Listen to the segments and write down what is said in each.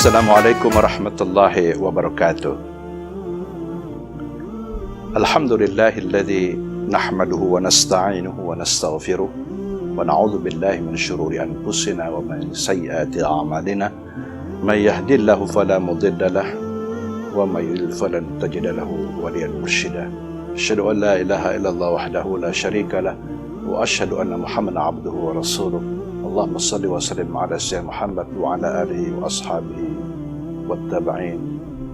Assalamualaikum warahmatullahi wabarakatuh. Alhamdulillahilladzi nahmaduhu wa nasta'inuhu wa nastaghfiruh wa na'udzu billahi min syururi anfusina wa min sayyiati a'malina. May yahdihillahu fala mudilla lahu wa may yudlil falan tajida lahu waliyan mursyida. Asyhadu an la ilaha illallah wahdahu la syarika lah wa asyhadu anna Muhammadan abduhu wa rasuluh. Allahumma salli wa sallim ala sayyidina Muhammad wa ala alihi wa ashabihi wattaba'in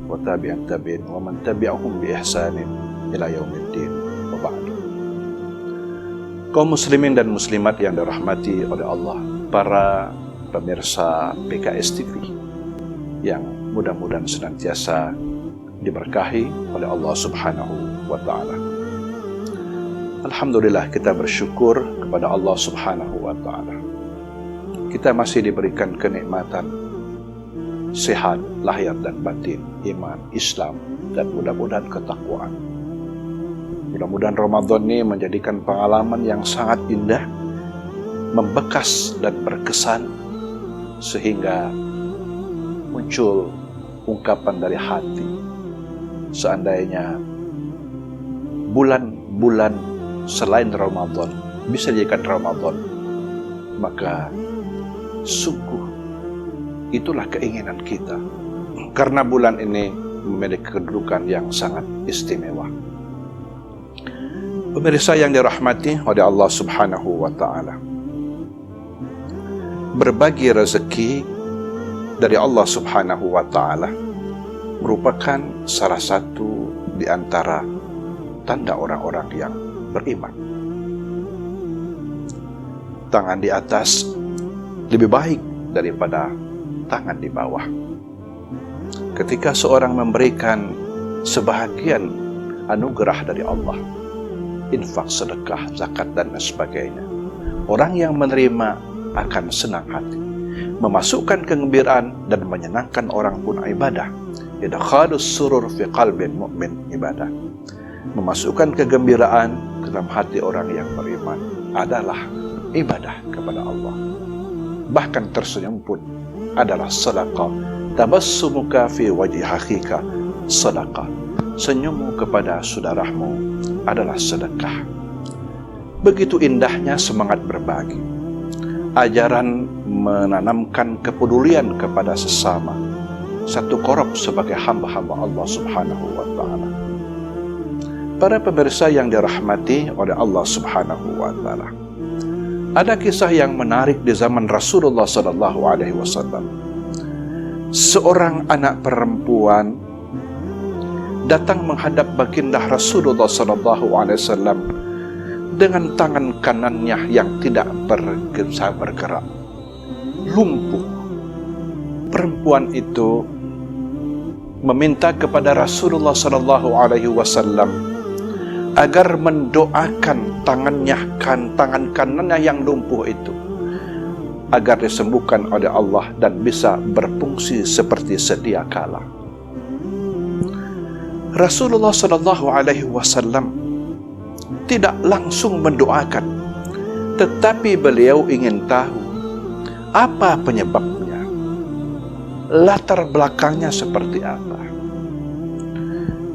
wa tabi'in tabi'in wa man tabi'ahum bi ihsanin ila yaumiddin wa ba'd. Kaum muslimin dan muslimat yang dirahmati oleh Allah, para pemirsa PKS TV yang mudah-mudahan senantiasa diberkahi oleh Allah Subhanahu wa taala. Alhamdulillah, kita bersyukur kepada Allah Subhanahu wa taala. Kita masih diberikan kenikmatan sehat lahir dan batin, iman, Islam, dan mudah-mudahan ketakwaan. Mudah-mudahan Ramadan ini menjadikan pengalaman yang sangat indah, membekas dan berkesan, sehingga muncul ungkapan dari hati. Seandainya bulan-bulan selain Ramadan bisa dijadikan Ramadan, maka sungguh itulah keinginan kita, karena bulan ini memiliki kedudukan yang sangat istimewa. Pemirsa yang dirahmati oleh Allah Subhanahu wa taala, berbagi rezeki dari Allah Subhanahu wa taala merupakan salah satu di antara tanda orang-orang yang beriman. Tangan di atas lebih baik daripada tangan di bawah. Ketika seorang memberikan sebahagian anugerah dari Allah, infak, sedekah, zakat, dan sebagainya, orang yang menerima akan senang hati, memasukkan kegembiraan dan menyenangkan orang pun ibadah. Idkhalus surur fi qalbin mu'min ibadah. Memasukkan kegembiraan ke dalam hati orang yang beriman adalah ibadah kepada Allah. Bahkan tersenyum pun adalah sedekah. Tabassumuka fi wajhi akhika sedekah. Senyummu kepada saudaramu adalah sedekah. Begitu indahnya semangat berbagi. Ajaran menanamkan kepedulian kepada sesama, satu korup sebagai hamba-hamba Allah Subhanahu wa taala. Para pemirsa yang dirahmati oleh Allah Subhanahu wa taala, ada kisah yang menarik di zaman Rasulullah sallallahu alaihi wasallam. Seorang anak perempuan datang menghadap baginda Rasulullah sallallahu alaihi wasallam dengan tangan kanannya yang tidak bisa bergerak, lumpuh. Perempuan itu meminta kepada Rasulullah sallallahu alaihi wasallam agar mendoakan tangan kanannya yang lumpuh itu agar disembuhkan oleh Allah dan bisa berfungsi seperti sedia kala. Rasulullah sallallahu alaihi wasallam tidak langsung mendoakan, tetapi beliau ingin tahu apa penyebabnya, latar belakangnya seperti apa.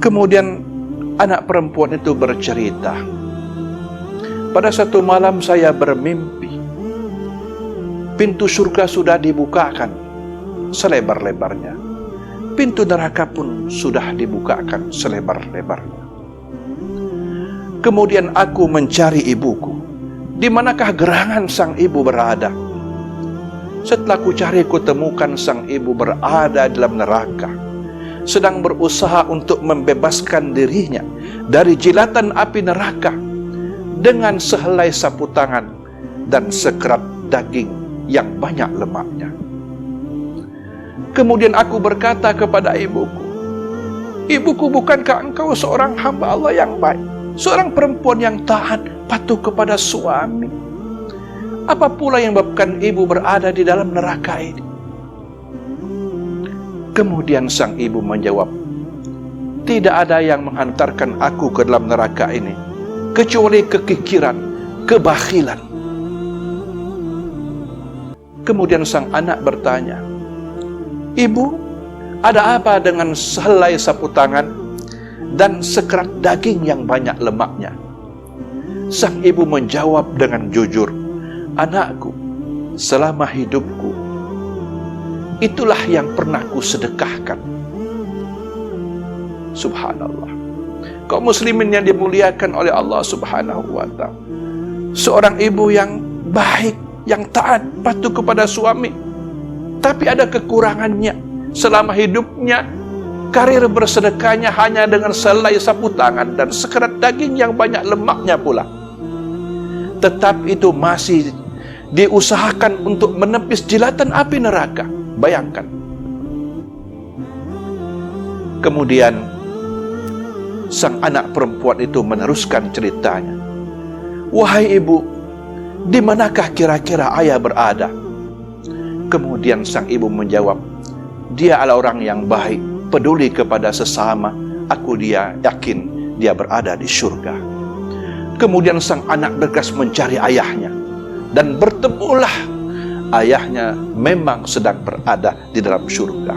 Kemudian anak perempuan itu bercerita, pada satu malam saya bermimpi, pintu surga sudah dibukakan selebar-lebarnya, pintu neraka pun sudah dibukakan selebar-lebarnya. Kemudian aku mencari ibuku, di manakah gerangan sang ibu berada. Setelah ku cari, ku temukan sang ibu berada dalam neraka, sedang berusaha untuk membebaskan dirinya dari jilatan api neraka dengan sehelai sapu tangan dan sekerat daging yang banyak lemaknya. Kemudian aku berkata kepada ibuku, "Ibuku, bukankah engkau seorang hamba Allah yang baik, seorang perempuan yang taat, patuh kepada suami? Apa pula yang menyebabkan ibu berada di dalam neraka ini?" Kemudian sang ibu menjawab, "Tidak ada yang menghantarkan aku ke dalam neraka ini kecuali kekikiran, kebakhilan." Kemudian sang anak bertanya, "Ibu, Ada apa dengan sehelai sapu tangan dan sekerat daging yang banyak lemaknya? Sang ibu menjawab dengan jujur, "Anakku, selama hidupku, itulah yang pernah kusedekahkan." Subhanallah. Kaum muslimin yang dimuliakan oleh Allah Subhanahu wa ta'ala. Seorang ibu yang baik, yang taat, patuh kepada suami, tapi ada kekurangannya. Selama hidupnya, karir bersedekahnya hanya dengan selai sapu tangan dan sekerat daging yang banyak lemaknya pula. Tetap itu masih diusahakan untuk menepis jilatan api neraka. Bayangkan. Kemudian sang anak perempuan itu meneruskan ceritanya. "Wahai ibu, di manakah kira-kira ayah berada?" Kemudian sang ibu menjawab, "Dia adalah orang yang baik, peduli kepada sesama. Dia yakin dia berada di surga." Kemudian sang anak bergegas mencari ayahnya, dan bertemulah ayahnya memang sedang berada di dalam surga,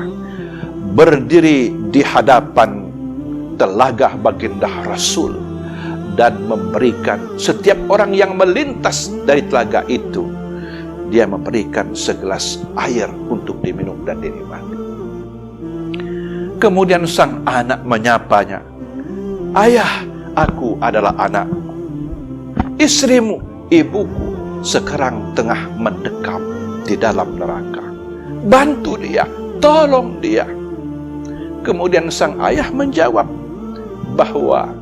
berdiri di hadapan telaga baginda Rasul, dan memberikan setiap orang yang melintas dari telaga itu, dia memberikan segelas air untuk diminum dan dinikmati. Kemudian sang anak menyapanya, "Ayah, aku adalah anakmu. Istrimu, ibuku, sekarang tengah mendekam di dalam neraka. Bantu dia, tolong dia." Kemudian sang ayah menjawab bahwa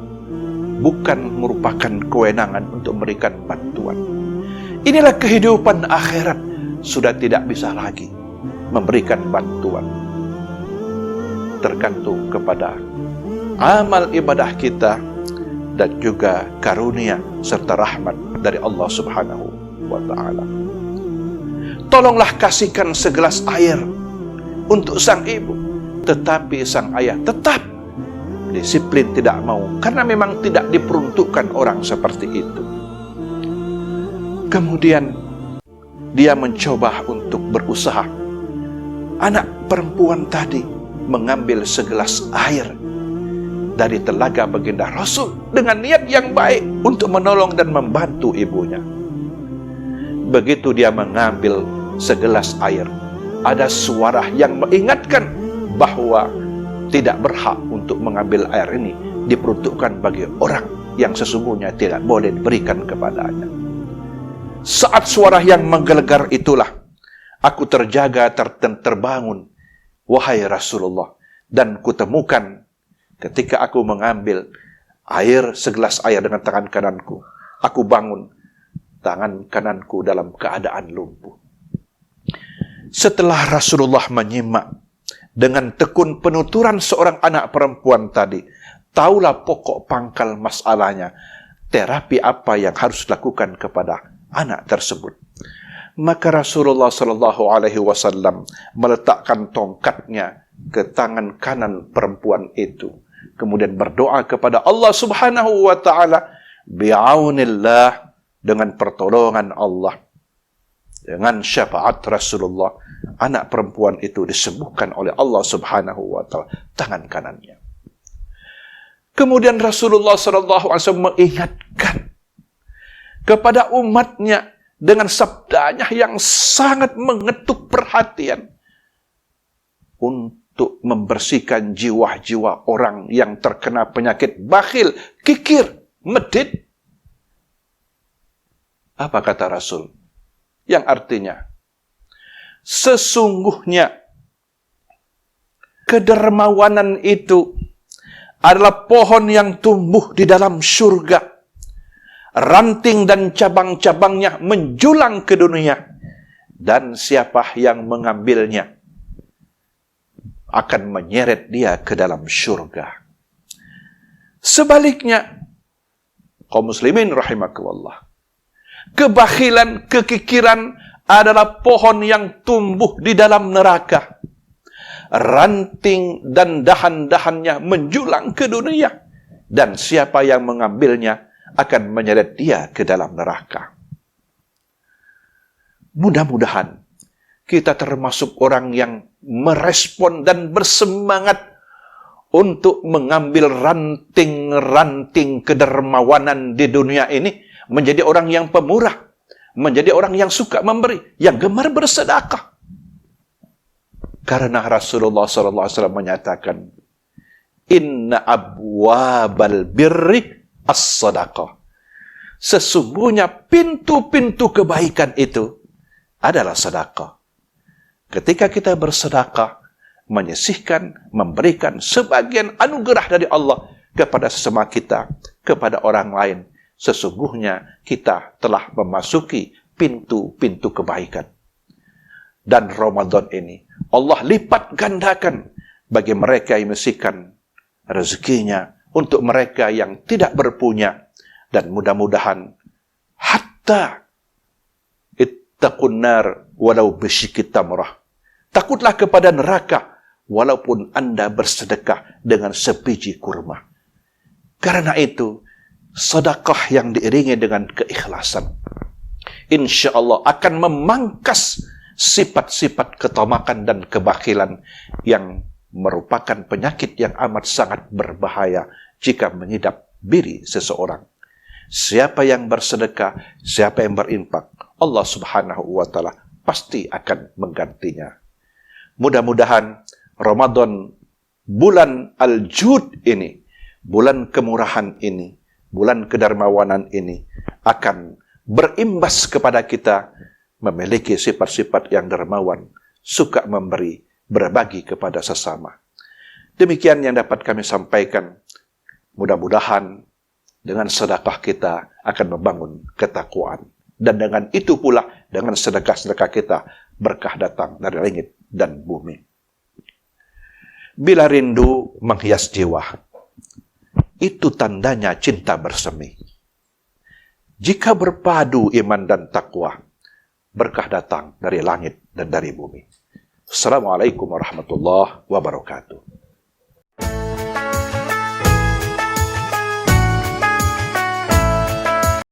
bukan merupakan kewenangan untuk memberikan bantuan. Inilah kehidupan akhirat, sudah tidak bisa lagi memberikan bantuan. Tergantung kepada amal ibadah kita dan juga karunia serta rahmat dari Allah Subhanahu wa ta'ala. Tolonglah kasihkan segelas air untuk sang ibu. Tetapi sang ayah tetap disiplin tidak mau, karena memang tidak diperuntukkan orang seperti itu. Kemudian dia mencoba untuk berusaha. Anak perempuan tadi mengambil segelas air dari telaga baginda Rasul dengan niat yang baik untuk menolong dan membantu ibunya. Begitu dia mengambil segelas air, ada suara yang mengingatkan bahwa tidak berhak untuk mengambil air ini, diperuntukkan bagi orang yang sesungguhnya tidak boleh diberikan kepadanya. Saat suara yang menggelegar itulah, aku terjaga dan terbangun, wahai Rasulullah, dan kutemukan ketika aku mengambil air, segelas air dengan tangan kananku, aku bangun, tangan kananku dalam keadaan lumpuh. Setelah Rasulullah menyimak dengan tekun penuturan seorang anak perempuan tadi, taulah pokok pangkal masalahnya, terapi apa yang harus dilakukan kepada anak tersebut. Maka Rasulullah SAW meletakkan tongkatnya ke tangan kanan perempuan itu, kemudian berdoa kepada Allah Subhanahu wa ta'ala, bi'aunillah, dengan pertolongan Allah, dengan syafaat Rasulullah, anak perempuan itu disembuhkan oleh Allah Subhanahu wa ta'ala tangan kanannya. Kemudian Rasulullah SAW mengingatkan kepada umatnya dengan sabdanya yang sangat mengetuk perhatian untuk membersihkan jiwa-jiwa orang yang terkena penyakit bakhil, kikir, medit. Apa kata Rasul? Yang artinya, sesungguhnya kedermawanan itu adalah pohon yang tumbuh di dalam surga. Ranting dan cabang-cabangnya menjulang ke dunia. Dan siapa yang mengambilnya akan menyeret dia ke dalam surga. Sebaliknya, kaum muslimin rahimakumullah, kebakhilan, kekikiran adalah pohon yang tumbuh di dalam neraka. Ranting dan dahan-dahannya menjulang ke dunia. Dan siapa yang mengambilnya akan menyeret dia ke dalam neraka. Mudah-mudahan kita termasuk orang yang merespon dan bersemangat untuk mengambil ranting-ranting kedermawanan di dunia ini, menjadi orang yang pemurah, menjadi orang yang suka memberi, yang gemar bersedekah. Karena Rasulullah SAW menyatakan, inna abwabal birri as-sadaqah. Sesungguhnya pintu-pintu kebaikan itu adalah sedekah. Ketika kita bersedekah, menyisihkan, memberikan sebagian anugerah dari Allah kepada sesama kita, kepada orang lain, sesungguhnya kita telah memasuki pintu-pintu kebaikan. Dan Ramadan ini Allah lipat gandakan bagi mereka yang menyisihkan rezekinya untuk mereka yang tidak berpunya. Dan mudah-mudahan hatta ittaqun nar walau bisyikki tamrah. Takutlah kepada neraka walaupun Anda bersedekah dengan sebiji kurma. Karena itu, sedekah yang diiringi dengan keikhlasan, insya Allah akan memangkas sifat-sifat ketamakan dan kebakilan yang merupakan penyakit yang amat sangat berbahaya jika mengidap diri seseorang. Siapa yang bersedekah, siapa yang berinfak, Allah Subhanahu wa Ta'ala pasti akan menggantinya. Mudah-mudahan Ramadan, bulan Al-Jud ini, bulan kemurahan ini, bulan kedermawanan ini akan berimbas kepada kita memiliki sifat-sifat yang dermawan, suka memberi, berbagi kepada sesama. Demikian yang dapat kami sampaikan. Mudah-mudahan dengan sedekah kita akan membangun ketakwaan. Dan dengan itu pula, dengan sedekah-sedekah kita, berkah datang dari langit dan bumi. Bila rindu menghias jiwa, itu tandanya cinta bersemi. Jika berpadu iman dan takwa, berkah datang dari langit dan dari bumi. Assalamualaikum warahmatullahi wabarakatuh.